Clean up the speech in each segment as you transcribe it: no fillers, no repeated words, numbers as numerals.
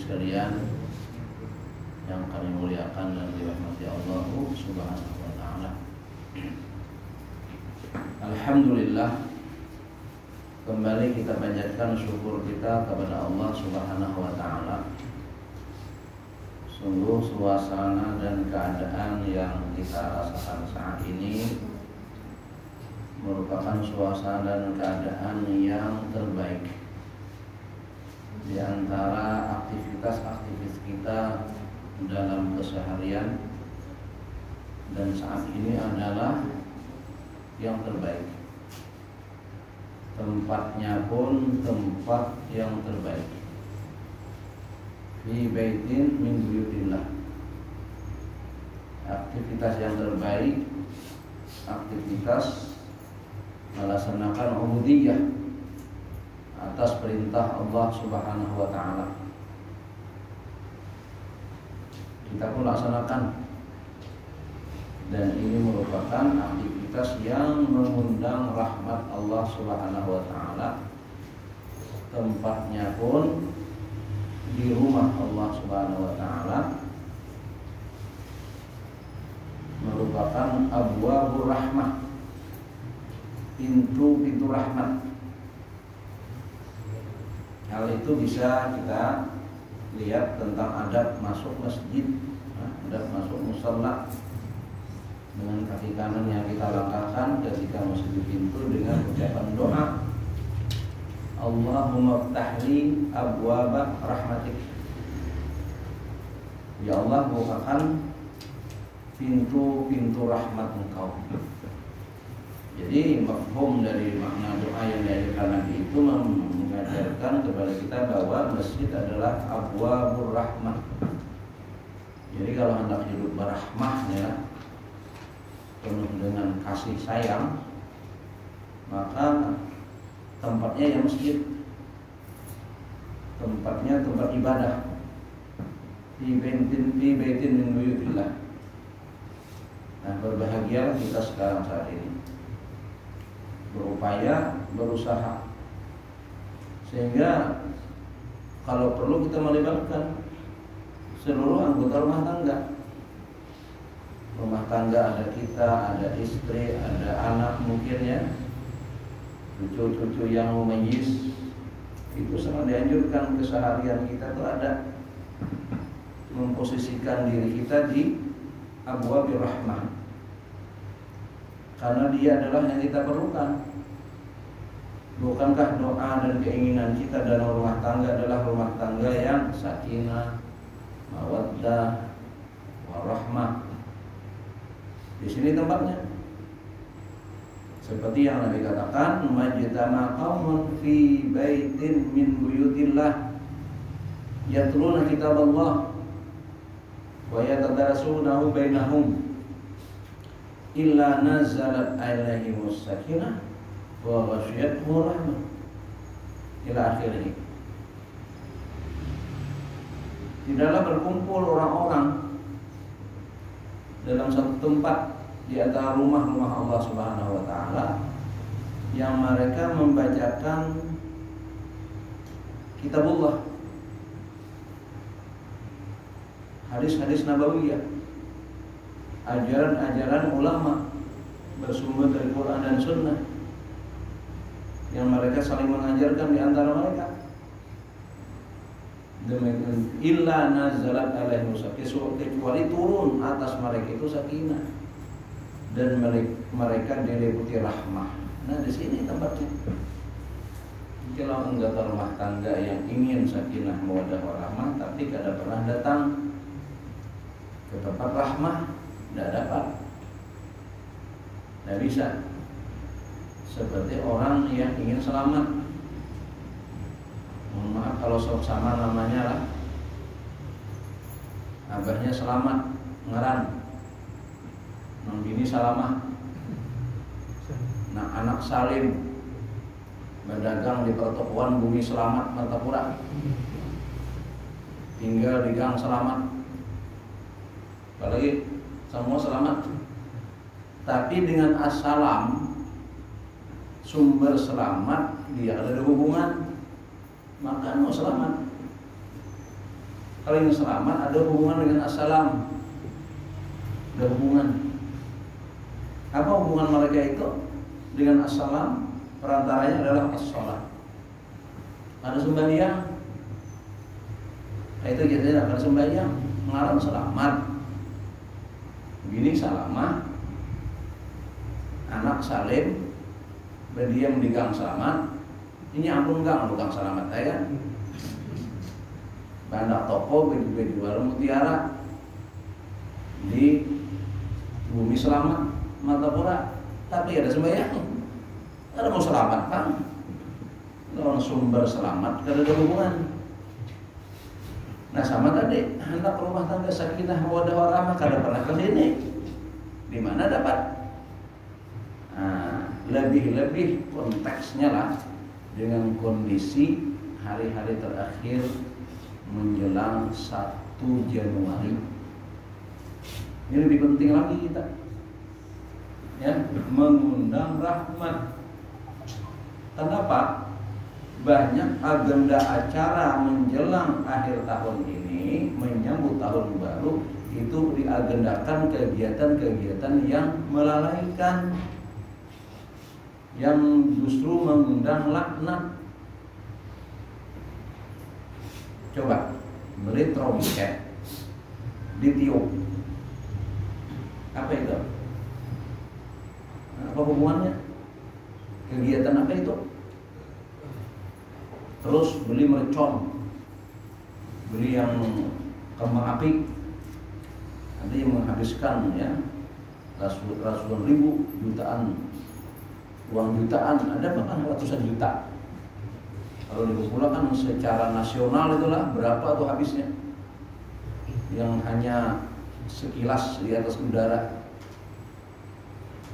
sekalian yang kami muliakan dan dirahmati Allah Subhanahu wa taala. Alhamdulillah, kembali kita panjatkan syukur kita kepada Allah Subhanahu wa taala. Sungguh suasana dan keadaan yang kita rasakan saat ini merupakan suasana dan keadaan yang terbaik di antara aktivitas kita dalam keseharian, dan saat ini adalah yang terbaik. Tempatnya pun tempat yang terbaik. Fi baitin min buyutillah. Aktivitas yang terbaik, aktivitas melaksanakan ubudiyah atas perintah Allah Subhanahu wa taala. Kita pun laksanakan, dan ini merupakan aktivitas yang mengundang rahmat Allah Subhanahu wa taala. Tempatnya pun di rumah Allah Subhanahu wa taala, merupakan abwabur rahmah, pintu-pintu rahmat. Hal itu bisa kita lihat tentang adab masuk masjid, adab masuk musalla, dengan kaki kanan yang kita langkahkan ketika masuk di pintu dengan ucapan doa, Allahumma ftahli abwaba rahmatik. Ya Allah, bukakan pintu-pintu rahmat Engkau. Jadi mafhum dari makna doa yang diajarkan Nabi itu mengajarkan kepada kita bahwa masjid adalah abwabur rahmah. Jadi kalau hendak hidup berahmah, ya, penuh dengan kasih sayang, maka tempatnya ya masjid, tempatnya tempat ibadah. Fi baitin min buyutillah. Nah, berbahagia kita sekarang saat ini, berupaya, berusaha, sehingga kalau perlu kita melibatkan seluruh anggota rumah tangga. Rumah tangga ada kita, ada istri, ada anak mungkin, ya, cucu-cucu yang mumayyiz. Itu sangat dianjurkan keseharian kita tuh ada memposisikan diri kita di abwabir rahmah, karena dia adalah yang kita perlukan. Bukankah doa dan keinginan kita dalam rumah tangga adalah rumah tangga yang sakinah, mawaddah, warahmah? Di sini tempatnya. Seperti yang Nabi katakan, majtama qaumun fi baitin min buyutillah yatluna kitaballah wa yatadarasunahu bainahum illa nazalat alaihimus sakinah wa ghasyiyatuhum rahmah ila akhirih. Tidaklah berkumpul orang-orang dalam satu tempat di antara rumah-rumah Allah Subhanahu wa taala yang mereka membacakan kitabullah, hadis-hadis nabawiyah, ajaran-ajaran ulama bersumber dari Quran dan Sunnah, yang mereka saling mengajarkan di antara mereka. Demikian illa nazalat alaihim sakinah, kecuali turun atas mereka itu sakinah, dan mereka diliputi rahmah. Nah, di sini tempatnya. Kalau anggota rumah tangga yang ingin sakinah, mawaddah, warahmah, tapi tidak pernah datang ke tempat rahmah, tidak dapat, tidak bisa. Seperti orang yang ingin selamat. Mohon maaf kalau sama namanya lah, abahnya selamat, ngaran, nong bini salamah. Nah, anak salim, berdagang di pertokoan Bumi Selamat Martapura, tinggal di Gang Selamat, apalagi semua selamat. Tapi dengan assalam, sumber selamat dia ada hubungan, maka mau selamat. Kalau yang selamat ada hubungan dengan assalam. Ada hubungan. Apa hubungan mereka itu dengan assalam? Perantaranya adalah as-shalah. Ada sembahyang. Nah, itu kita ada sembahyang, mengarang selamat. Begini salamah, anak salim, dia mendigang selamat. Ini ampun gang, bukan selamat saya. Bandak toko, baju warung mutiara di bumi selamat, Martapura. Tapi ada sembahyang, ada mau selamat kan? Orang sumber selamat, kada ada hubungan. Nah sama tadi, hendak rumah tangga sakinah mawaddah warahmah kada pernah ke sini. Di mana dapat? Nah, lebih-lebih konteksnya lah dengan kondisi hari-hari terakhir menjelang 1 Januari. Ini lebih penting lagi kita, ya, mengundang rahmat. Kenapa? Banyak agenda acara menjelang akhir tahun ini, menyambut tahun baru, itu diagendakan kegiatan-kegiatan yang melalaikan, yang justru mengundang laknat. Coba beli trompet, ditiup, apa itu? Apa hubungannya? Kegiatan apa itu? Terus beli mercon, beli yang kembang api, nanti yang menghabiskan ya ratusan ribu, jutaan, uang jutaan, ada bahkan ratusan juta. Kalau dikumpulkan secara nasional itulah berapa tuh habisnya? Yang hanya sekilas di atas udara.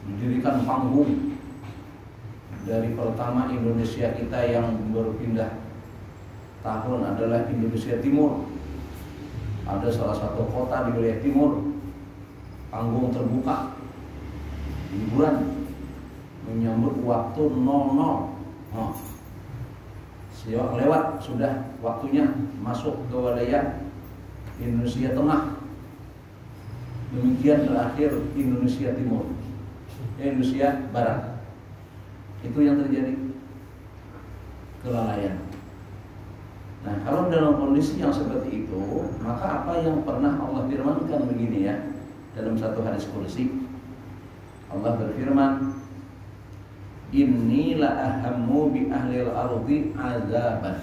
Didirikan panggung dari pertama Indonesia kita yang berpindah tahun adalah Indonesia Timur. Ada salah satu kota di wilayah timur, panggung terbuka, hiburan, menyambut waktu 00. Lewat sudah waktunya masuk ke wilayah Indonesia Tengah. Demikian terakhir Indonesia Timur, Indonesia Barat. Itu yang terjadi, kelalaian. Nah, kalau dalam kondisi yang seperti itu, maka apa yang pernah Allah firmankan begini ya, dalam satu hadis qudsi, Allah berfirman, inni la ahammu bi ahlil ardi azaban.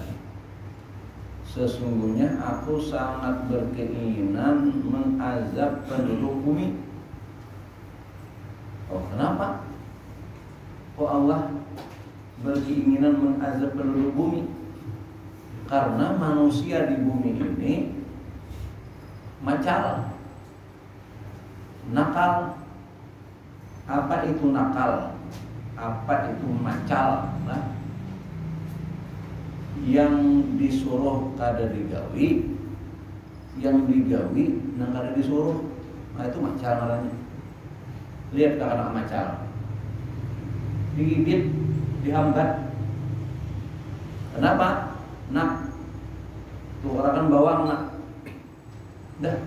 Sesungguhnya aku sangat berkeinginan mengazab penduduk bumi. Oh, kenapa? Oh, Allah berkeinginan mengazab penduduk bumi? Karena manusia di bumi ini macal, nakal. Apa itu nakal? Apa itu macal? Nah, yang disuruh kada digawi, yang digawi nang kada disuruh, nah itu macal namanya. Lihat kakak macal, digigit, dihambat. Kenapa? Nak, tuh orang kan bawang nak, dah,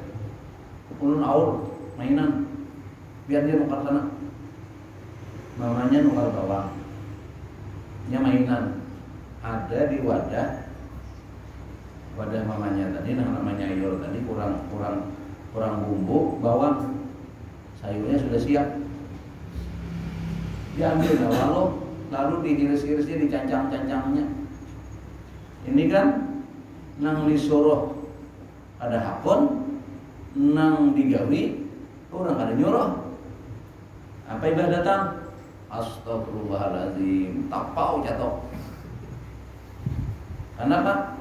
ulun aur mainan, biar dia nukar sana. Mamanya nukar bawang, nya mainan. Ada di wadah mamanya tadi, namanya Yul tadi kurang bumbu, bawang, sayurnya sudah siap. Diambil lalu diiris-irisnya, dicancang-cancangnya. Ini kan nang disuruh ada hakon, nang digawi orang ada nyuruh. Apa ibadatan? Astagfirullahaladzim, tapau jatuh. Kenapa?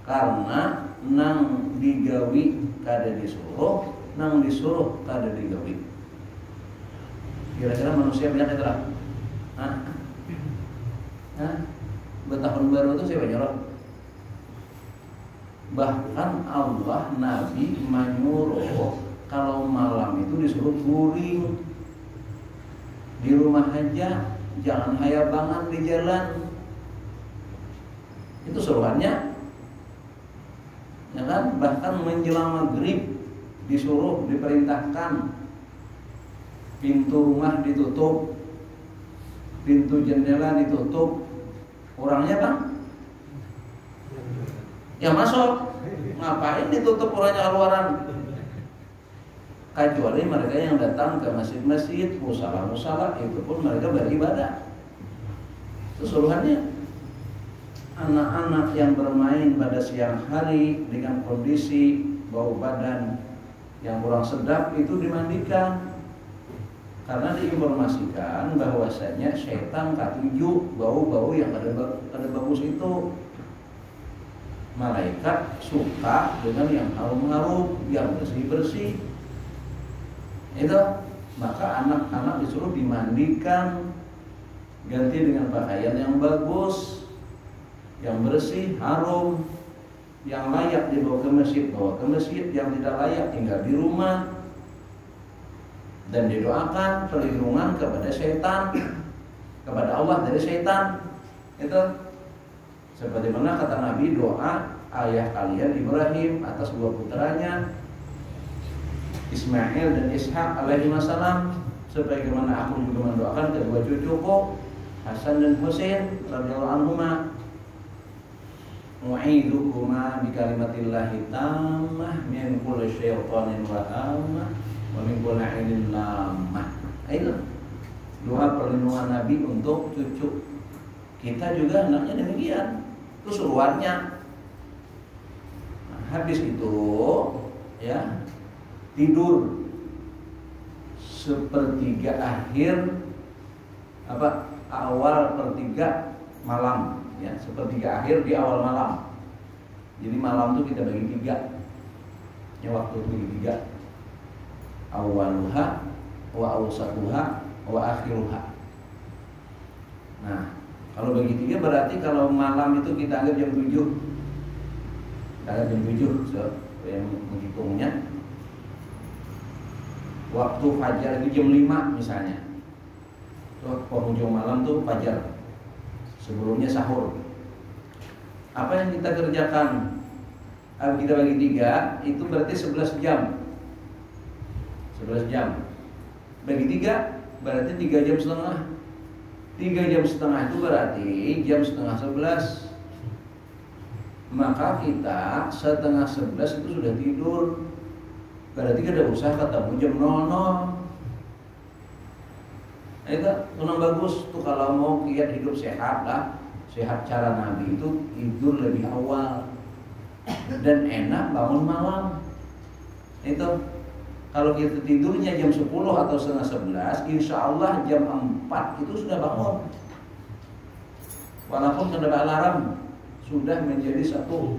Karena nang digawi kada disuruh, nang disuruh kada digawi. Kira-kira manusia banyak itu lah. Bertahun baru itu siapa nyuruh? Bahkan Allah Nabi menyuruh kalau malam itu disuruh touring di rumah aja, jangan hayabangan di jalan. Itu suruhannya. ya kan? Bahkan menjelang maghrib disuruh, diperintahkan pintu rumah ditutup, pintu jendela ditutup. Orangnya bang, ya masuk. Ngapain ditutup orangnya keluaran? Kecuali mereka yang datang ke masjid-masjid, musala-musala, itu pun mereka beribadah. Keseluruhannya anak-anak yang bermain pada siang hari dengan kondisi bau badan yang kurang sedap itu dimandikan, karena diinformasikan bahwasanya setan katuju bau-bau yang ada bagus itu. Malaikat suka dengan yang harum-harum, yang bersih-bersih. Itu, maka anak-anak disuruh dimandikan, ganti dengan pakaian yang bagus, yang bersih, harum, yang layak dibawa ke masjid, bawa ke masjid, yang tidak layak tinggal di rumah. Dan didoakan perlindungan kepada setan, kepada Allah dari setan. Itu sebagaimana kata Nabi, doa ayah kalian Ibrahim atas dua putranya Ismail dan Ishak alaihi wassalam, sebagaimana aku juga mendoakan kedua cucuku Hasan dan Husain radhiyallahu anhuma. Mu'idukuma bi kalimatillahi tammah min kulli syaitanin wa hamah wa min kulli 'ainin lamah. Itu doa perlindungan Nabi untuk cucu kita juga hendaknya demikian. Itu suruhannya. Nah, habis itu ya tidur sepertiga akhir awal pertiga malam ya, sepertiga akhir di awal malam. Jadi malam itu kita bagi tiga ya, waktu itu bagi tiga, awaluha wa awsatuha wa akhiruha. Nah, kalau bagi tiga berarti kalau malam itu kita anggap jam 7. Kita anggap jam 7 so, yang menghitungnya. Waktu fajar itu jam 5 misalnya. Tuh, penghujung malam tuh fajar. Sebelumnya sahur. Apa yang kita kerjakan? Kita bagi 3, itu berarti 11 jam. 11 jam. Bagi 3 berarti 3 jam setengah. 3 jam setengah itu berarti jam setengah 11. Maka kita setengah 11 itu sudah tidur. Berarti kita usah ketemu jam 00. Itu memang bagus tuh kalau mau kiat hidup sehat lah. Sehat cara Nabi itu tidur lebih awal dan enak bangun malam. Itu kalau kita tidurnya jam 10 atau setengah 11, insya Allah jam 4 itu sudah bangun. Walaupun ada alarm, sudah menjadi satu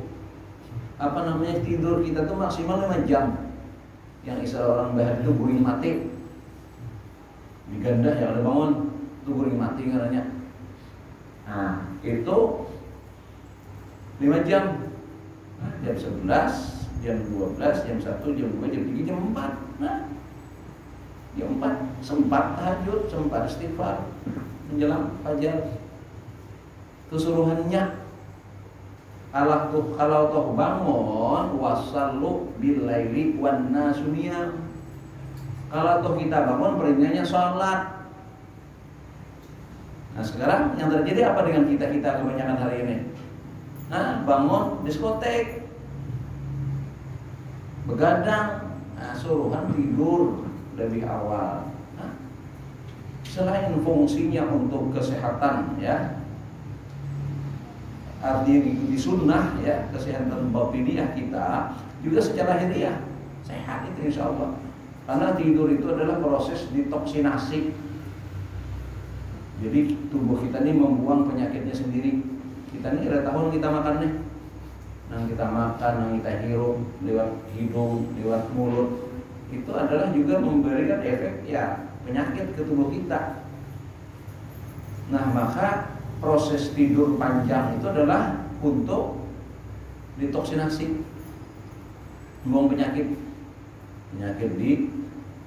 tidur kita tuh maksimal 5 jam. Yang istilah orang Barat itu guring mati. Digandah yang ada bangun itu guring mati katanya. Nah, itu 5 jam. Nah, jam 11, jam 12, jam 1, jam 2, jam 3, jam 4. Nah, jam 4 sempat tahajud, sempat istighfar menjelang fajar. Keseluruhannya kalau toh bangun wasallu billaili wan nasuniyam. Kalau toh kita bangun perintahnya sholat. Nah, sekarang yang terjadi apa dengan kita kebanyakan hari ini? Nah, bangun diskotek, begadang, suruhan tidur lebih awal. Nah, selain fungsinya untuk kesehatan ya, artinya di sunnah ya, kesehatan batiniah kita, juga secara hariah sehat itu insya Allah. Karena tidur itu adalah proses detoksinasi. Jadi tubuh kita ini membuang penyakitnya sendiri. Kita ini ada tahun kita makan nih, yang kita makan, yang kita hirup lewat hidung, lewat mulut, itu adalah juga memberikan efek ya penyakit ke tubuh kita. Nah, maka proses tidur panjang itu adalah untuk detoksinasi, membuang penyakit di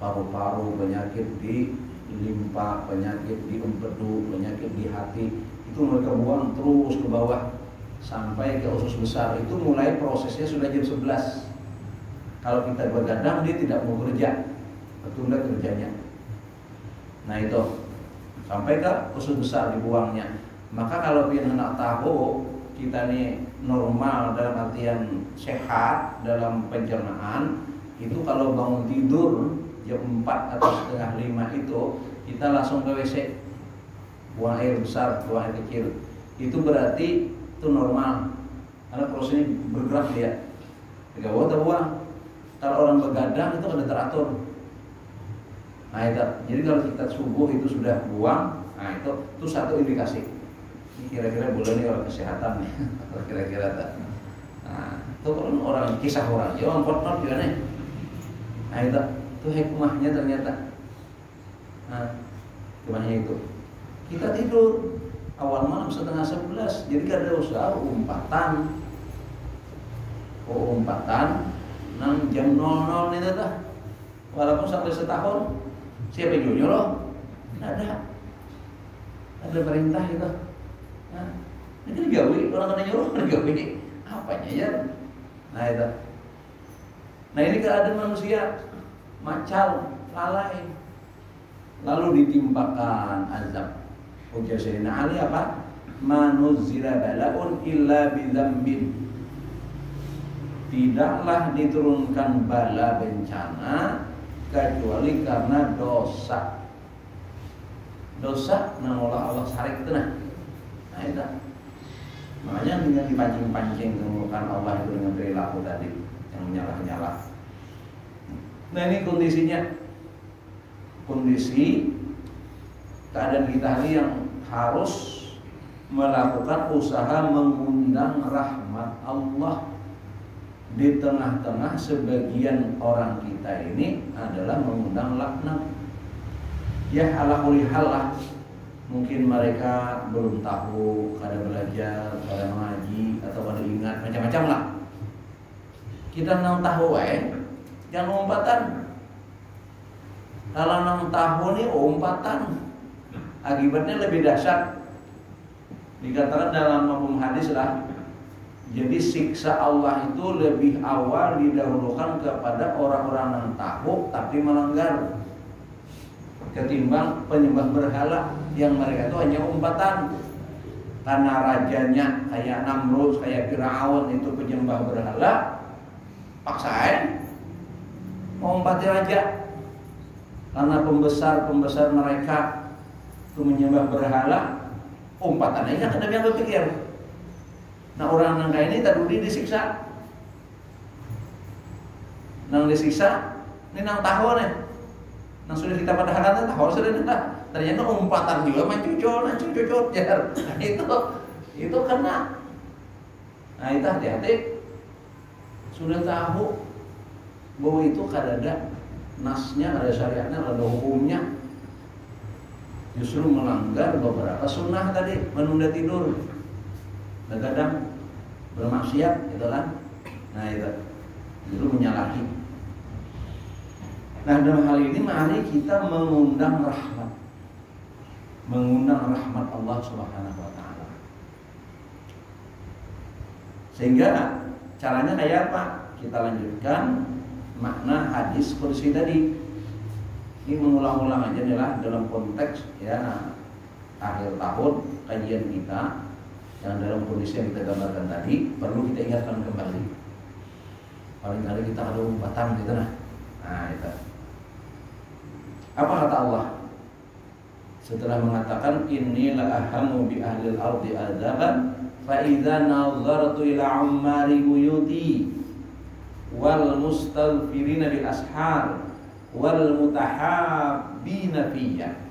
paru-paru, penyakit di limpa, penyakit di empedu, penyakit di hati, itu mereka buang terus ke bawah. sampai ke usus besar itu mulai prosesnya sudah jam 11. Kalau kita begadang dia tidak mau kerja, tertunda kerjanya. Nah itu sampai ke usus besar dibuangnya. Maka kalau kita nak tahu kita nih normal dalam artian sehat dalam pencernaan, itu kalau bangun tidur jam 4 atau setengah 5 itu kita langsung ke WC, buang air besar, buang air kecil. Itu berarti itu normal karena prosesnya bergerak dia. Jika buang. Kalau orang begadang itu ada teratur. Nah itu, jadi kalau kita subuh itu sudah buang, nah itu satu indikasi. Ini kira-kira boleh nih orang kesehatan nih, atau kira-kira tak. Nah itu kan orang kisah orang, ya orang pot-pot juga nih. Nah itu hikmahnya ternyata. Nah hikmahnya itu kita tidur awal malam setengah 11, jadi kada usah umpatan. Umpatan nang jam 00 itu dah. Walaupun sampai setahun, siapa yang nyuruh? Tidak ada. Ada perintah itu. Nah, ini digawi, orang kena nyuruh, digawi. Apanya ya? Nah itu. Nah ini keadaan manusia macal, lalai, lalu ditimpakan azab. Ujar Sayyidina Ali apa? Manuzzila bala'un illa bidzambin. Tidaklah diturunkan bala bencana kecuali karena dosa. Dosa menolak Allah sarik itu nah itu. Makanya dengan dipancing-pancing kemukan Allah itu dengan perilaku tadi yang menyalah-nyalah. Nah ini kondisinya, kondisi keadaan kita ini yang harus melakukan usaha mengundang rahmat Allah. Di tengah-tengah sebagian orang kita ini adalah mengundang laknat. Ya ala kulli hal lah. Mungkin mereka belum tahu, kada belajar, kada mengaji atau kada ingat macam-macam lah. Kita nang tahu jangan umpatan. Kalau nang tahu nih umpatan, akibatnya lebih dahsyat. Dikatakan dalam mafhum hadis lah. Jadi siksa Allah itu lebih awal didahulukan kepada orang-orang yang tahu tapi melanggar, ketimbang penyembah berhala yang mereka itu hanya umpatan. Karena rajanya kayak Namrud, kayak Firaun itu penyembah berhala, paksain mengumpati raja. Karena pembesar mereka itu menyembah berhala, umpatannya kan ada yang berpikir. Nah orang nang ini tadi disiksa, nang disiksa, ini nang tahu nih, nang sudah kita padahkan tahu sudah nih, ternyata umpatan juga mencucur, jar, itu kena. Nah itu hati-hati, sudah tahu bahwa itu kadada nasnya, ada syariatnya, ada hukumnya, justru melanggar beberapa sunnah tadi, menunda tidur. Kadang bermaksiat gitu kan. Nah itu menyalahi. Nah dalam hal ini mari kita mengundang rahmat Allah Subhanahu wa taala. Sehingga caranya kayak apa? Kita lanjutkan makna hadis qudsi tadi. Ini mengulang-ulang aja nih lah dalam konteks ya akhir tahun kajian kita. Yang dalam kondisi yang kita gambarkan tadi perlu kita ingatkan kembali. Paling kali kita ada umpatan gitu nah. Nah itu. Apa kata Allah? Setelah mengatakan inni la ahamu bi ahlil ardi adzaban fa idza nazartu ila ummari buyuti wal mustaghfirina bil ashar wal mutahabbina fiyya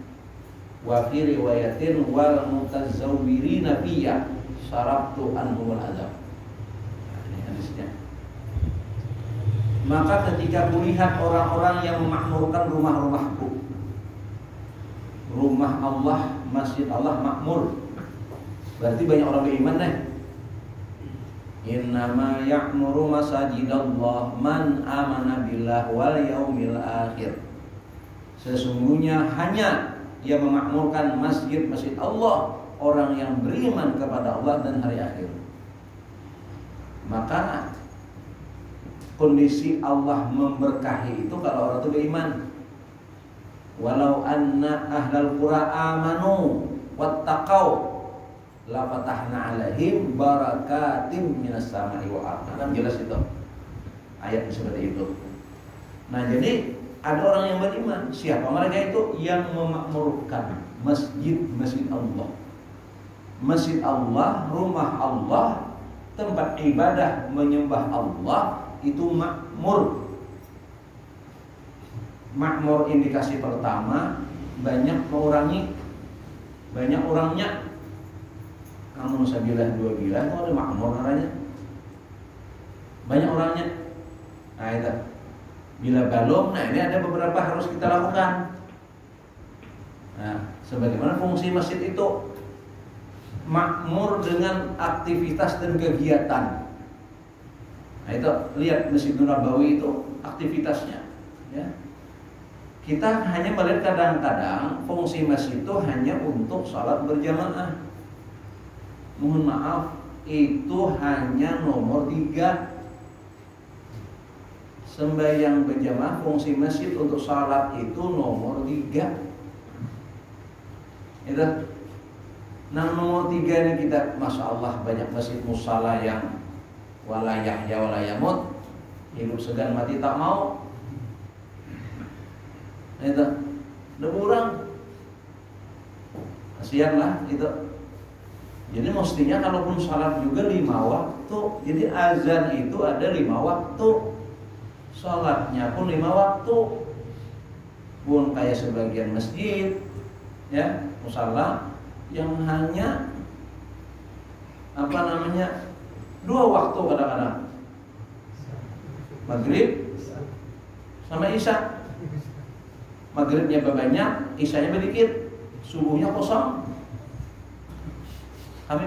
wa fi riwayatin wal mutazawwirina fiyya sarabtu anhumul azab. Ini hadisnya. Maka ketika kulihat orang-orang yang memakmurkan rumah-rumahku, rumah Allah, masjid Allah makmur, berarti banyak orang beriman deh. Innama ya'muru masajidallah man amana billah wal yaumil akhir. Sesungguhnya hanya yang memakmurkan masjid-masjid Allah orang yang beriman kepada Allah dan hari akhir. Maka kondisi Allah memberkahi itu kalau orang itu beriman. Walau anna ahlal qura amanu wattaqau la fatahna alaihim barakatim minas sama'i wal ardh. Kan jelas itu. Ayat seperti itu. Nah, jadi ada orang yang beriman. Siapa mereka itu? Yang memakmurkan masjid Allah. Masjid Allah, rumah Allah, tempat ibadah menyembah Allah itu makmur. Makmur indikasi pertama banyak mengurangi, banyak orangnya. Namun sabilah dua bila itu ada makmur namanya. Banyak orangnya. Nah itu. Bila belum, nah ini ada beberapa harus kita lakukan. Nah, sebagaimana fungsi masjid itu makmur dengan aktivitas dan kegiatan. Nah itu lihat Masjid Nabawi itu aktivitasnya, ya. Kita hanya melihat kadang-kadang fungsi masjid itu hanya untuk salat berjamaah. Mohon maaf, itu hanya nomor 3. Sembahyang berjamaah fungsi masjid untuk salat itu nomor 3. Itu. Nah nomor 3 ini kita, masya Allah banyak masjid musala yang walayah ya walayamut, hidup segan mati tak mau. Itu udah kurang, kasihan lah itu. Jadi mestinya kalaupun salat juga 5 waktu. Jadi azan itu ada 5 waktu, salatnya pun 5 waktu. Pun kayak sebagian masjid, ya musala yang hanya 2 waktu kadang-kadang, maghrib sama isya. Maghribnya banyak, isyanya sedikit, subuhnya kosong. Kami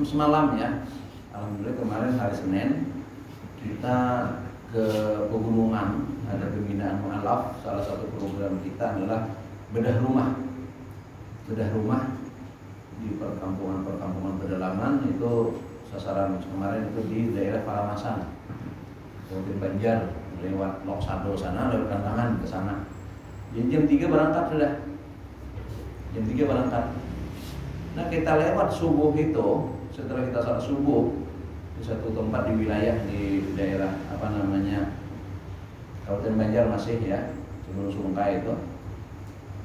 semalam ya, alhamdulillah kemarin hari Senin kita ke pegunungan, ada pembinaan mu'alaf. Salah satu program kita adalah bedah rumah di perkampungan pedalaman. Itu sasaran kemarin itu di daerah Paramasan, Kabupaten Banjar, lewat Loksado sana, lewat Kandangan ke sana. Jadi jam 3 berangkat sudah. Jam 3 berangkat. Nah kita lewat subuh itu, setelah kita salat subuh di satu tempat di wilayah di daerah Kabupaten Banjar masih ya, sebelum Sungkai itu.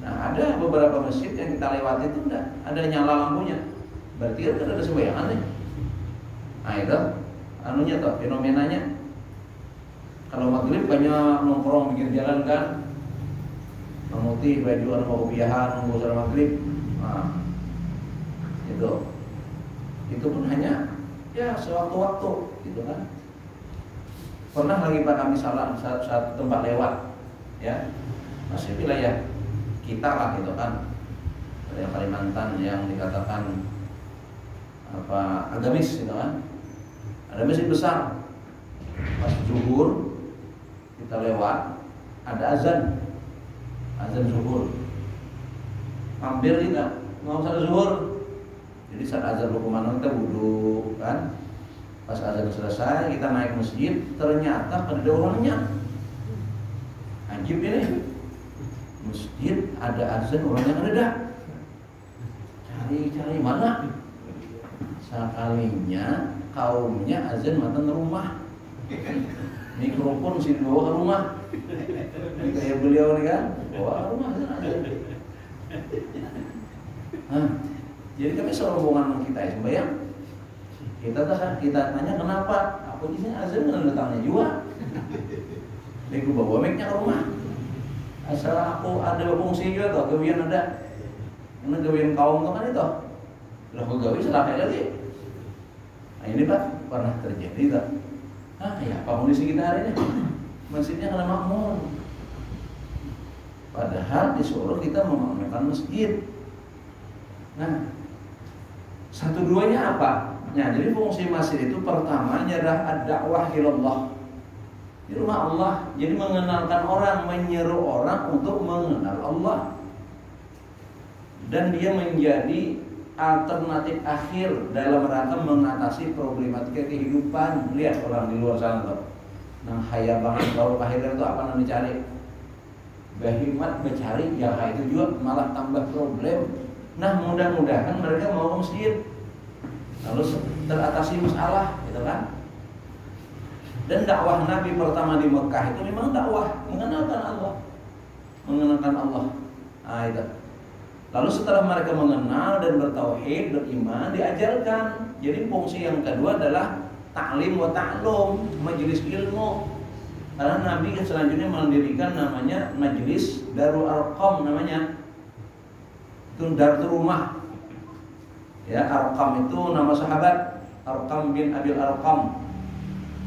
Nah ada beberapa masjid yang kita lewati itu enggak ada nyala lampunya. Berarti kan ada sembayangan nih. Nah itu anunya tuh fenomenanya. Kalau maghrib banyak nongkrong pinggir jalan kan, memutih baju atau kopiahan nunggu salat maghrib. Nah, itu pun hanya ya sewaktu-waktu gitu kan. Pernah lagi Pak kami salat saat tempat lewat ya, masih wilayah kita lah gitu kan, wilayah Kalimantan yang dikatakan agamis gitu kan. Ada masjid besar, pas zuhur kita lewat ada azan zuhur, hampir kita mau salat zuhur. Jadi saat azan berkumandang kita wudhu kan, pas azan selesai kita naik masjid, ternyata ada orangnya. Ajib ini, masjid ada azan orangnya ada. Cari mana? Sekalinya kaumnya azan matang rumah, mikrofon sih bawa ke rumah. Ini kayak beliau nih kan, bawa ke rumah azan. Jadi kami serombongan kita sembahyang, kita tanya kenapa? Aku di sini azan kan datangnya juga. Jadi aku bawa mic-nya ke rumah. Asal aku ada fungsi juga toh, gawian ada. Karena gawian kaum tuh kan itu. Lah aku gawi selaka lagi. Nah ini Pak pernah terjadi toh. Ya apa kondisi kita hari ini? Masjidnya kena makmur. Padahal disuruh kita memakmurkan masjid. Nah, 1-2-nya apa? Nah, jadi fungsi masjid itu pertamanya adalah ad-da'wah ilallah. Di rumah Allah, jadi mengenalkan orang, menyeru orang untuk mengenal Allah. Dan dia menjadi alternatif akhir dalam rangka mengatasi problematika kehidupan. Lihat orang di luar sana tuh, nang haya banget baru akhirnya itu apa namanya cari bahimat mencari ya itu juga malah tambah problem. Nah mudah-mudahan mereka mau ke masjid lalu teratasi masalah gitu kan. Dan dakwah Nabi pertama di Mekah itu memang dakwah mengenalkan Allah, nah, itu. Lalu setelah mereka mengenal dan bertauhid, beriman, diajarkan. Jadi fungsi yang kedua adalah ta'lim wa ta'lum, majelis ilmu. Karena Nabi selanjutnya mendirikan namanya majelis Darul Arqam namanya. Itu darul rumah. Ya, Arqam itu nama sahabat Arqam bin Abil Arqam.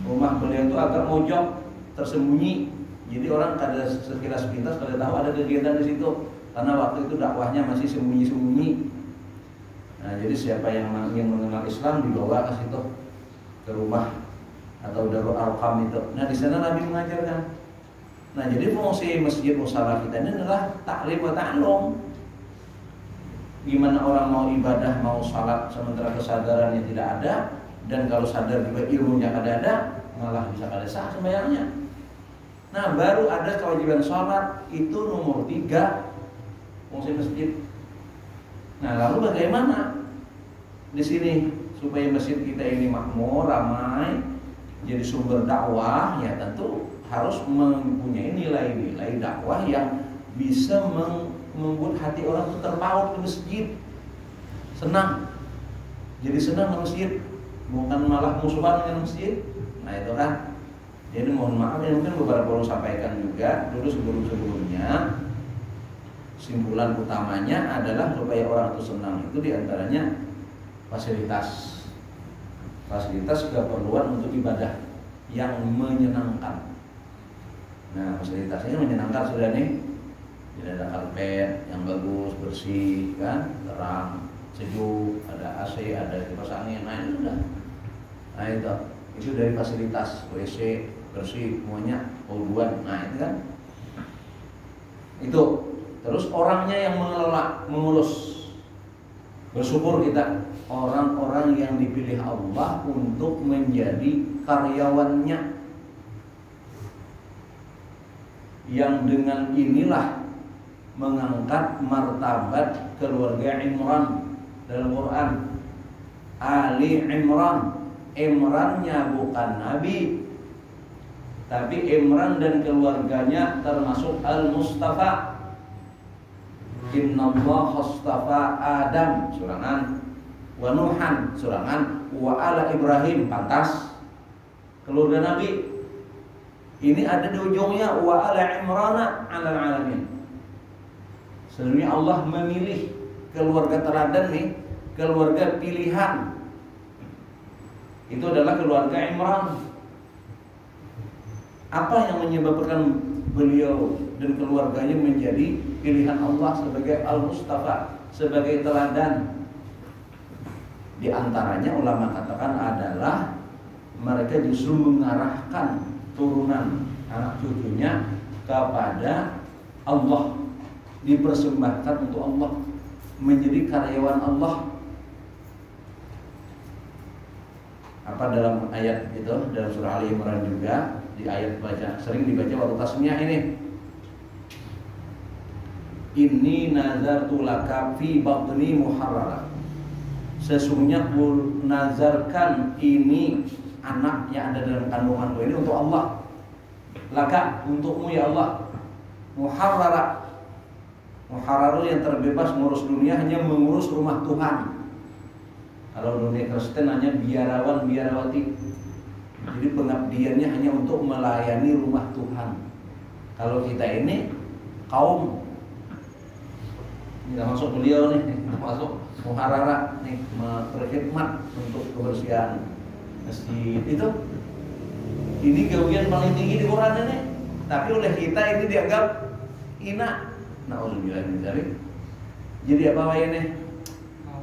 Rumah beliau itu agak mojok, tersembunyi. Jadi orang kada sekilas pintas kada tahu ada kegiatan di situ. Karena waktu itu dakwahnya masih sembunyi-sembunyi. Nah, jadi siapa yang mengenal Islam dibawa ke situ, ke rumah atau Darul Arqam itu. Nah, di sana Nabi mengajarkan. Nah, jadi fungsi masjid musala kita ini adalah ta'lim wa ta'lum. Gimana orang mau ibadah, mau salat sementara kesadarannya tidak ada, dan kalau sadar juga ilmunya ada, malah bisa kada sah sembahyangnya. Nah, baru ada kewajiban salat itu nomor 3. Fungsi masjid. Nah, lalu bagaimana di sini supaya masjid kita ini makmur, ramai, jadi sumber dakwah? Ya tentu harus mempunyai nilai-nilai dakwah yang bisa membuat hati orang itu terpaut ke masjid, senang. Jadi senang ke masjid, bukan malah musuhan dengan masjid. Nah, itu kan. Jadi mohon maaf ya, mungkin beberapa orang sampaikan juga dulu sebelum-sebelumnya. Simpulan utamanya adalah supaya orang itu senang itu diantaranya fasilitas keperluan untuk ibadah yang menyenangkan. Nah, fasilitasnya menyenangkan sudah nih. Jadi ada karpet yang bagus, bersih, kan, terang, sejuk, ada AC, ada kipas angin, nah itu sudah. Nah itu dari fasilitas WC bersih semuanya, kebutuhan, nah itu kan. Itu. Terus orangnya yang mengelola, mengurus. Bersyukur kita orang-orang yang dipilih Allah untuk menjadi karyawannya, yang dengan inilah mengangkat martabat keluarga Imran dalam Quran. Ali Imran, Imrannya bukan Nabi, tapi Imran dan keluarganya termasuk Al-Mustafa. Inna Allah astafa Adam surangan, wa Nuhan surangan, wa ala Ibrahim pantas keluarga Nabi. Ini ada di ujungnya wa ala Imrana ala alamin. Sebenarnya Allah memilih keluarga teladan nih, keluarga pilihan. Itu adalah keluarga Imran. Apa yang menyebabkan beliau dan keluarganya menjadi pilihan Allah sebagai Al-Mustafa, sebagai teladan? Di antaranya ulama katakan adalah mereka justru mengarahkan turunan anak cucunya kepada Allah, dipersembahkan untuk Allah, menjadi karyawan Allah. Apa dalam ayat itu, dalam surah Ali Imran juga, di ayat baca sering dibaca waktu tasmiyah ini. Inni nazartu laka fi batni muharrara. Sesungguhnya ku nazarkan ini anak yang ada dalam kandunganku ini untuk Allah. Laka, untukmu ya Allah. Muharrara. Muharraru yang terbebas mengurus dunia, hanya mengurus rumah Tuhan. Kalau dunia Kristen hanya biarawan biarawati. Jadi pengabdiannya hanya untuk melayani rumah Tuhan. Kalau kita ini kaum, nggak masuk beliau nih, masuk muharrara nih, berkhidmat untuk kebersihan masjid itu. Ini gawean paling tinggi di Quran ini, tapi oleh kita ini dianggap hina. Nauzubillah min dzalik. Jadi apa wae nih?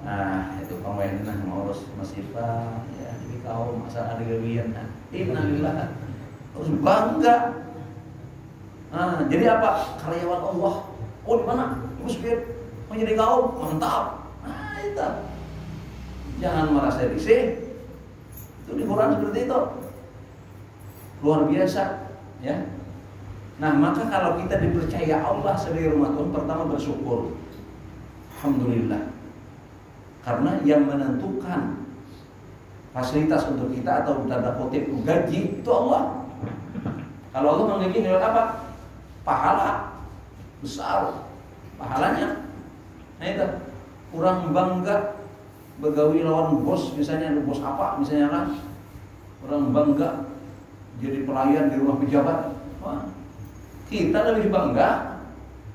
Nah, itu pemain nah ngurus masjid Pak, ya di kaum masa ada gawean. Nah, innalillah. Harus bangga. Nah, jadi apa? Karyawan Allah. Oh, di mana? Di masjid. Menjadi kaum mantap. Nah, itu. Jangan merasa risih. Itu di Quran seperti itu. Luar biasa, ya. Nah, maka kalau kita dipercaya Allah sebagai rumah Tuhan, pertama bersyukur. Alhamdulillah. Karena yang menentukan fasilitas untuk kita atau tanda kutip gaji itu Allah. Kalau Allah menggaji lewat apa? Pahala besar, pahalanya. Nah itu kurang bangga begawi lawan bos, misalnya bos apa, misalnya kan, orang bangga jadi pelayan di rumah pejabat. Wah, kita lebih bangga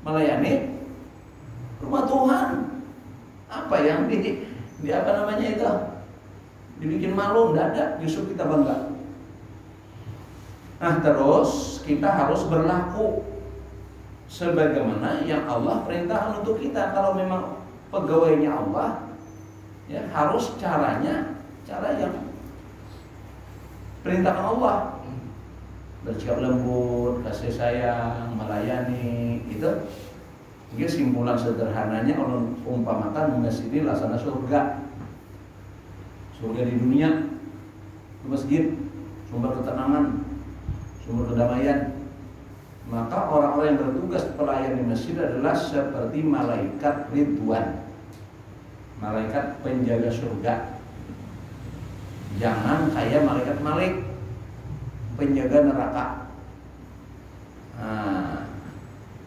melayani rumah Tuhan. Apa yang di apa namanya itu dibikin malu, tidak ada, justru kita bangga. Nah, terus kita harus berlaku sebagaimana yang Allah perintahkan untuk kita. Kalau memang pegawainya Allah, ya harus cara yang perintahkan Allah. Bersikap lembut, kasih sayang, melayani, itu dia simpulan sederhananya kalau umpamakan masjid ini laksana surga. Surga di dunia itu masjid, sumber ketenangan, sumber kedamaian. Maka orang-orang yang bertugas pelayan di masjid adalah seperti malaikat Ridwan, malaikat penjaga surga. Jangan kayak malaikat Malik, penjaga neraka. Nah,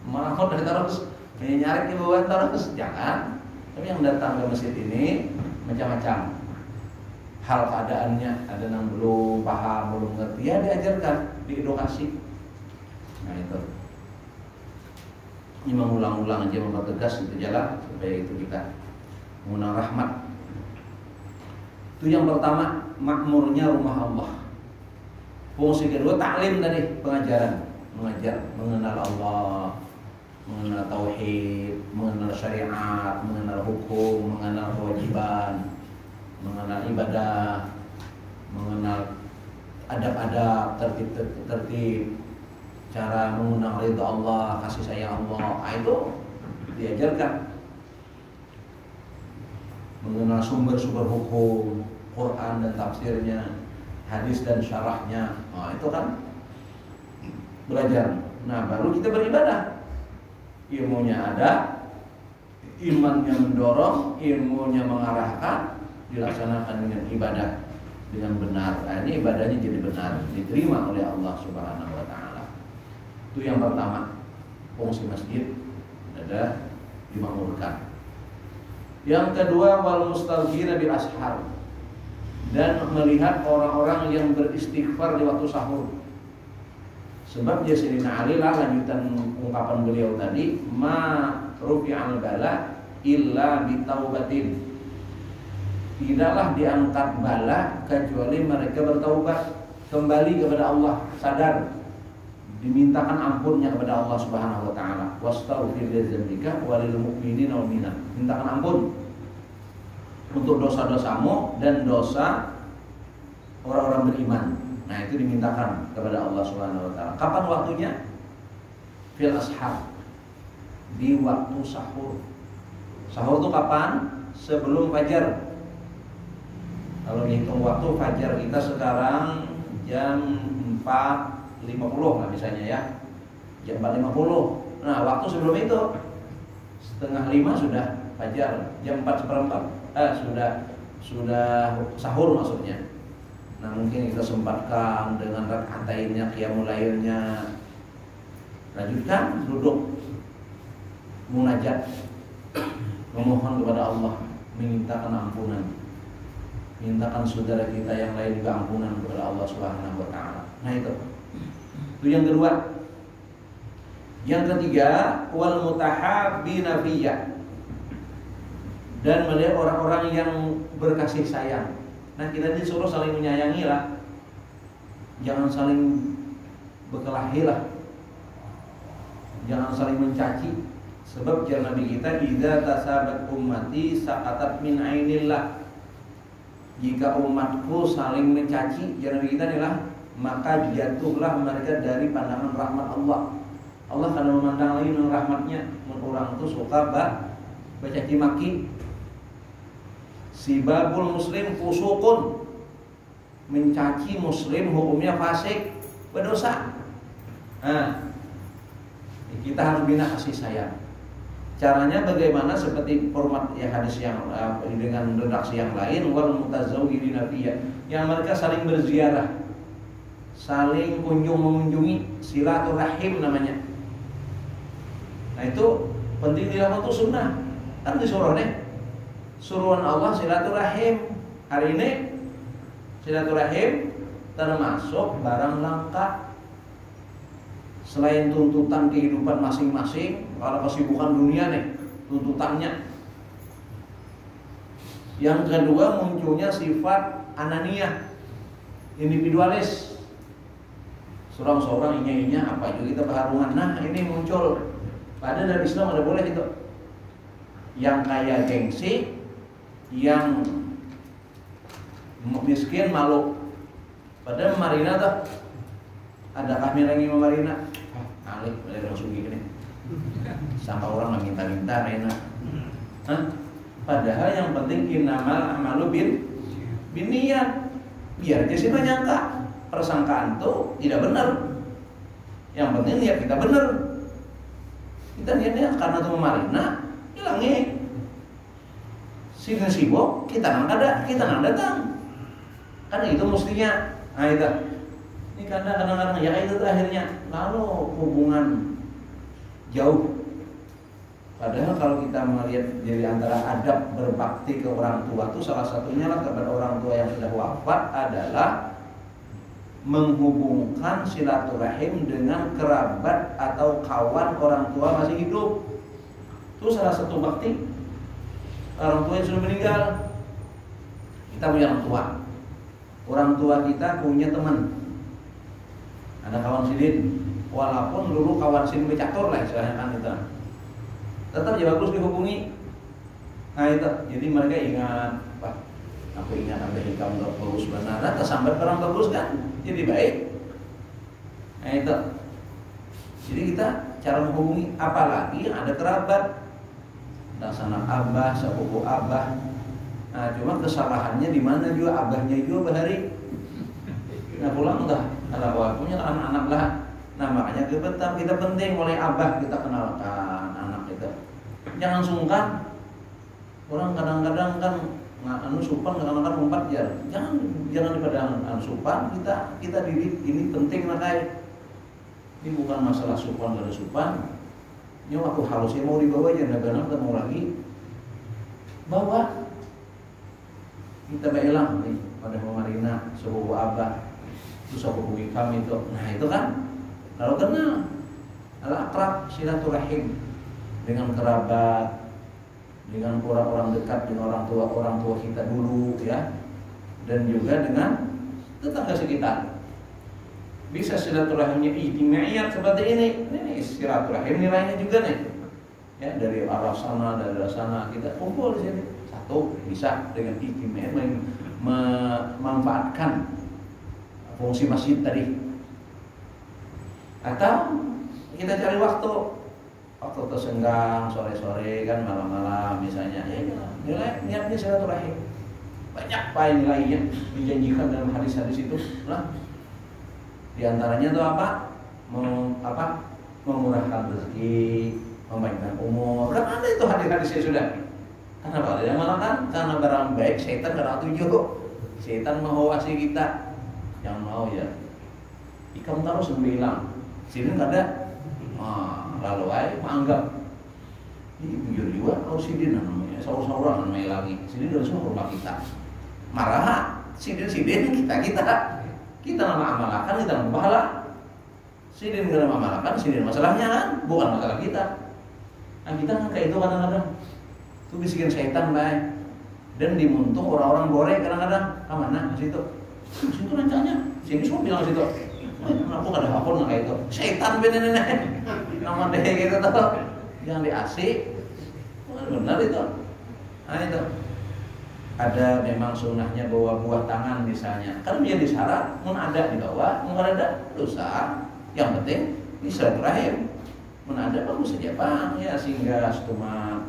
malah dari terus nyari di bawah terus, jangan. Tapi yang datang ke masjid ini macam-macam hal keadaannya, ada yang belum paham, belum ngerti, ya diajarkan, diedukasi. Nah itu, ini mengulang-ulang aja, mempertegas itu jalan supaya itu kita mengundang rahmat. Itu yang pertama, makmurnya rumah Allah. Fungsi kedua, taklim tadi, pengajaran, mengajar, mengenal Allah, mengenal tauhid, mengenal syariat, mengenal hukum, mengenal kewajiban, mengenal ibadah, mengenal adab-adab, tertib, cara mengundang ridha Allah, kasih sayang Allah. Itu diajarkan. Mengenal sumber-sumber hukum, Quran dan tafsirnya, hadis dan syarahnya. Nah, itu kan belajar. Nah, baru kita beribadah. Ilmunya ada, imannya mendorong, ilmunya mengarahkan, dilaksanakan dengan ibadah dengan benar. Nah, ini ibadahnya jadi benar, diterima oleh Allah Subhanahu wa taala. Itu yang pertama, fungsi masjid ada dimakmurkan. Yang kedua, wal mustalghina bil ashar, dan melihat orang-orang yang beristighfar di waktu sahur. Sebab Sayyidina Ali lah, lanjutan ungkapan beliau tadi, ma rufi'al bala illa bitaubatin. Tidaklah diangkat bala kecuali mereka bertaubat, kembali kepada Allah, sadar, dimintakan ampunnya kepada Allah Subhanahu wa taala. Wastaghfir lidzambika walil mu'minina wal mu'minat. Mintakan ampun untuk dosa-dosamu dan dosa orang-orang beriman. Nah, itu dimintakan kepada Allah Subhanahu wa taala. Kapan waktunya? Fil ashar, di waktu sahur. Sahur itu kapan? Sebelum fajar. Kalau dihitung waktu, fajar kita sekarang jam 4.50 lah misalnya ya, jam 4.50. Nah, waktu sebelum itu 4:30 sudah fajar, jam 4:15 sudah sahur maksudnya. Nah, mungkin kita sempatkan dengan rakatainnya, qiyamul lailnya, lanjutkan duduk munajat, memohon kepada Allah, memintakan ampunan, mintakan saudara kita yang lain juga ampunan kepada Allah Subhanahu wa taala. Nah, itu yang kedua. Yang ketiga, wal mutahabbina fiyya, dan melihat orang-orang yang berkasih sayang. Nah, kita disuruh saling menyayangi lah, jangan saling berkelahi lah, jangan saling mencaci. Sebab jalan Nabi kita, idza tasabat ummati saqatat min ainillah. Jika umatku saling mencaci, jalan Nabi kita adalah, maka jatuhlah mereka dari pandangan rahmat Allah. Allah akan memandang lagi dengan rahmatnya. Orang itu suka baca maki, Sibabul muslim fusukun, mencaci muslim hukumnya fasik, berdosa. Nah, kita harus bina kasih sayang. Caranya bagaimana? Seperti format ya hadis yang dengan redaksi yang lain, wal mutazawwirina fiyya, yang mereka saling berziarah, saling kunjung mengunjungi, silaturahim namanya. Nah itu penting dilakukan, itu sunnah. Kan disuruh nih, suruhan Allah silaturahim. Hari ini silaturahim termasuk barang langka. Selain tuntutan kehidupan masing-masing, kalau kesibukan dunia nih, tuntutannya. Yang kedua, munculnya sifat ananiyah, individualis. Seorang-seorang inya-inya apa juga kita berharungan. Nah ini muncul. Padahal dalam Islam ada boleh itu. Yang kaya gengsi, yang miskin malu. Padahal Marina tuh ada kamera yang Marina. Alik langsung gini. Sampai orang minta-minta Marina. Padahal yang penting innamal a'malu binniyat. Biar dia sih menyangka persangkaan itu tidak benar. Yang penting niat kita benar. Kita niatnya karena itu Marina, hilangin. Sidin sibuk, kita nang datang. Kan itu mestinya. Nah itu. Ini karena kadang-kadang ya itu tuh akhirnya lalu hubungan jauh. Padahal kalau kita melihat dari antara adab berbakti ke orang tua itu salah satunya lah kepada orang tua yang sudah wafat adalah menghubungkan silaturahim dengan kerabat atau kawan orang tua masih hidup. Itu salah satu bakti. Orang tua yang sudah meninggal, kita punya orang tua. Orang tua kita punya teman. Ada kawan sidin, walaupun dulu kawan sidin becatur lah istilahnya kan itu. Tetap ya bagus dihubungi. Nah itu, jadi mereka ingat, Pak, aku ingat sampai hikam terus benar, tersambat orang terus kan, jadi baik. Nah itu, jadi kita cara menghubungi, apalagi yang ada kerabat, ada sanak abah, sepupu abah. Nah cuma kesalahannya di mana juga abahnya juga bahari. Nah pulang dah, ada waktunya anak-anak lah. Nah makanya kita penting mulai abah kita kenalkan anak itu. Jangan sungkan. Orang kadang-kadang kan supan kadang-kadang 4 jam. Jangan daripada supan kita didik ini penting makanya. Ini bukan masalah supan gak ada supan. Ini waktu halusnya mau dibawa aja, benar ketemu lagi. Bawa. Kita belang nih pada Marina sepupu abah. Terus hubungi kami itu. Nah itu kan lalu kenal al-akrab silaturahim dengan kerabat, dengan orang-orang dekat, dengan orang tua kita dulu ya, dan juga dengan tetangga sekitar. Bisa silaturahimnya ijtimaiyat seperti ini silaturahim nilainya juga nih ya, dari arah sana dari arah sana kita kumpul di sini satu, bisa dengan ijtimaiyat memanfaatkan fungsi masjid tadi. Atau kita cari waktu tersenggang sore-sore kan, malam-malam misalnya ya nilai niatnya silaturahim. Banyak pak nilainya dijanjikan dalam hadis-hadis itu lah. Di antaranya itu apa? Memurahkan rezeki, membaikkan umur. Kan ada itu hadis-hadisnya sudah. Karena apa? Yang malah kan karena barang baik setan karena tujuh. Setan menghawasi kita. Yang mau ya ikam taruh sembilan sini kada lalu aja menganggap ini bujur juga kalau sidin namanya saur-sauran namanya lagi sidin dari semua rumah kita marah sidin kita nama amalakan kita nama pahala sidin kita nama amalakan sidin masalahnya kan bukan masalah kita. Nah kita kan kayak itu kadang-kadang itu bisikin setan baik dan dimuntung orang-orang boleh kadang-kadang kemana ke situ. Situ rancanya, sini semua bilang situ. Aku gak ada hapon kayak itu. Setan bener nama deh gitu tuh. Jangan diasik. Benar itu. Nah itu. Ada memang sunnahnya bawa buah tangan misalnya. Kan menjadi syarat, mun ada dibawa, mun ada dosa. Yang penting ini silaturahim. Mun ada bagus saja Bang ya sehingga cuma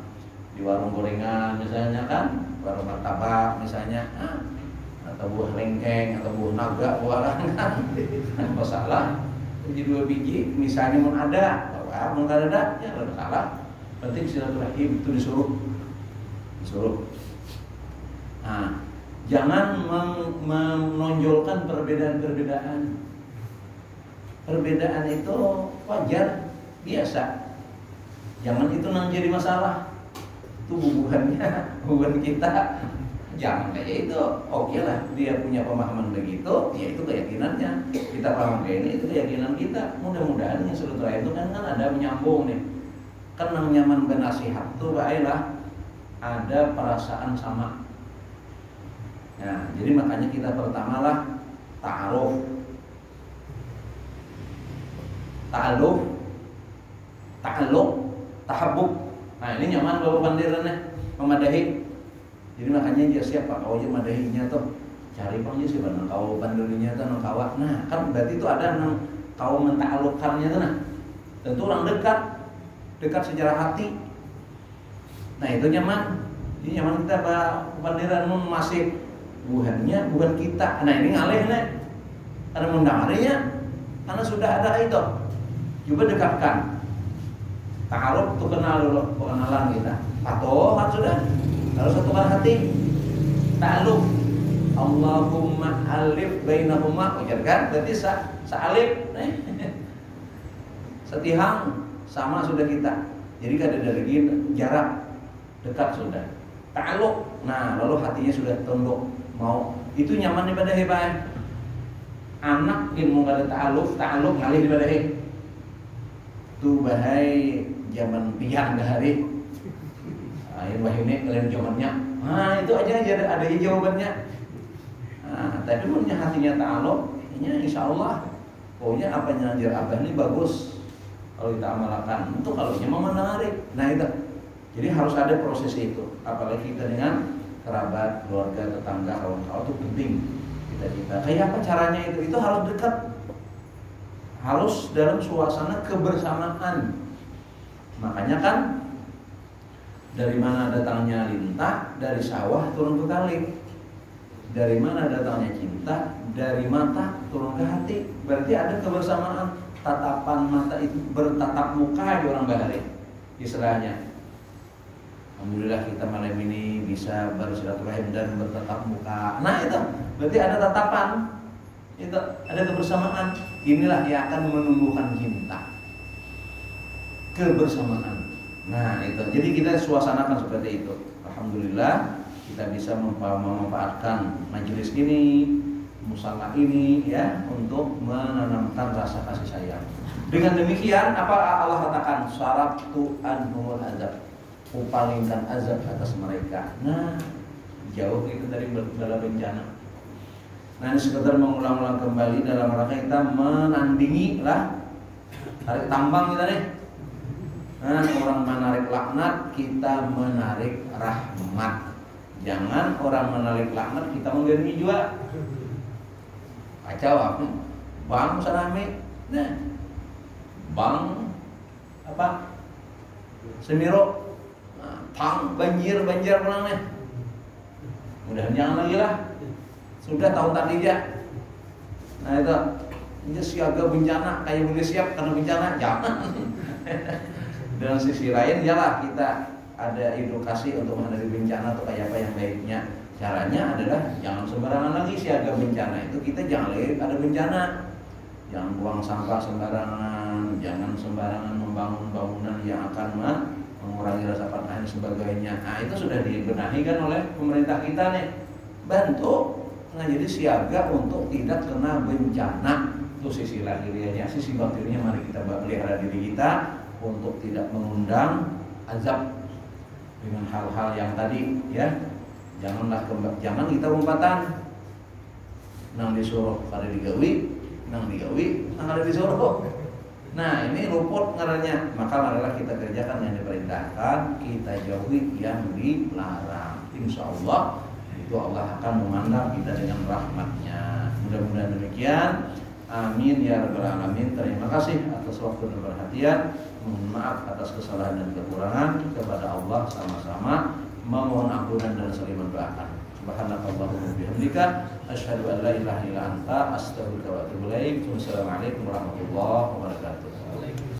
di warung gorengan misalnya kan, warung martabak misalnya, atau buah lengkeng atau buah naga buah kan, masalah. Jadi 2 biji misalnya mau ada, mau nggak ada ya nggak masalah. Penting silaturahim itu disuruh. Nah, jangan menonjolkan perbedaan-perbedaan. Perbedaan itu wajar, biasa. Jangan itu jadi masalah. Itu hubungan kita. Jangan kayak itu. Oke lah, dia punya pemahaman begitu, ya itu keyakinannya. Kita paham kayak ini, itu keyakinan kita. Mudah-mudahan yang silaturahim itu kan ada menyambung nih. Kan nyaman bernasihat tuh baiklah ada perasaan sama. Nah, jadi makanya kita pertama lah ta'aruf, ta'alluq, tahabbub. Nah, ini nyaman bapak pandirannya memadahi. Jadi makanya dia siapa kau aja madahinya tuh. Cari pang sih nang kau pandirinya tuh nang kawat. Nah, kan berarti itu ada nang kau menta'alluqkannya tuh nah. Tentu orang dekat secara hati. Nah, itu nyaman. Ini nyaman kita pandiran masih bukan kita. Nah, ini ngalih nih. Karena mendangarinya karena sudah ada itu. Coba dekatkan. Ta'aruf itu kenalan kita. Patohan sudah. Harus satukan hati. Ta'aluf. Allahumma alif bainahuma, ujarkan. Berarti sa'alif. Setihang sama sudah kita. Jadi kada ada lagi jarak, dekat sudah. Ta'aluk. Nah, lalu hatinya sudah tunduk. Mau itu nyaman ibadah hebat. Anak ilmu kada ta'aluf ngalih ibadah tu bahai zaman pian hari. Air wahine kalian zamannya. Nah, itu aja ada jawabannya. Nah, tapi punya hatinya ta'aluf, ini insyaallah pokoknya apa yang ngajar abah ini bagus kalau kita amalkan. Untuk kalau memang menarik. Nah, itu. Jadi harus ada proses itu. Apalagi kita dengan kerabat, keluarga, tetangga, kawan-kawan itu penting. Kita kayak apa caranya itu? Itu harus dekat. Harus dalam suasana kebersamaan. Makanya kan dari mana datangnya lintah? Dari sawah turun ke kali. Dari mana datangnya cinta? Dari mata turun ke hati. Berarti ada kebersamaan. Tatapan mata itu bertatap muka di orang bahari. Istilahnya. Alhamdulillah kita malam ini bisa bersilaturahim dan bertatap muka. Nah, itu berarti ada tatapan. Itu ada kebersamaan. Inilah yang akan menumbuhkan cinta. Kebersamaan. Nah, itu. Jadi kita suasanakan seperti itu. Alhamdulillah kita bisa memanfaatkan majelis ini, musyawarah ini ya untuk menanamkan rasa kasih sayang. Dengan demikian apa Allah katakan? Syarabtu anhumul azab. Kupalingkan azab atas mereka. Nah, jauh itu dari bala bencana. Nah, ini sekedar mengulang-ulang kembali dalam rangka kita menandingi lah tarik tambang kita nih. Nah, orang menarik laknat, kita menarik rahmat. Jangan orang menarik laknat, kita menggani juga. Kacau aku. Bang sarame. Nah. Bang apa? Semiro. Nah, pang banjir pulang nih. Mudah-mudahan jangan lagi lah. Sudah tahun tadi ya. Nah, itu ini siaga bencana kayak boleh siap karena bencana, jangan. Dengan sisi lain yalah kita ada edukasi untuk menghadapi bencana atau kayak apa yang baiknya. Caranya adalah jangan sembarangan lagi siaga bencana itu, kita jangan lagi ada bencana. Jangan buang sampah sembarangan, jangan sembarangan membangun bangunan yang akan mengurangi rasa panah dan sebagainya. Nah, itu sudah dibenahi kan oleh pemerintah kita nih. Bantu jadi siaga untuk tidak kena bencana. Itu sisi lahiriahnya, sisi batinnya mari kita pelihara diri kita untuk tidak mengundang azab dengan hal-hal yang tadi ya. Jangan kita umpatan nang disuruh kada digawi, nang digawi nang kada disuruh. Nah, ini luput ngarannya. Maka marilah kita kerjakan yang diperintahkan, kita jauhi yang dilarang. Insyaallah itu Allah akan memandang kita dengan rahmatnya. Mudah-mudahan demikian. Amin ya rabbal alamin. Terima kasih atas waktu dan perhatian. Mohon maaf atas kesalahan dan kekurangan. Kepada Allah sama-sama memohon ampunan dan saling mendoakan. Subhanakallahumma bihamdika asyhadu an la ilaha illa anta astaghfiruka wa atubu ilaik. Wassalamualaikum warahmatullahi wabarakatuh.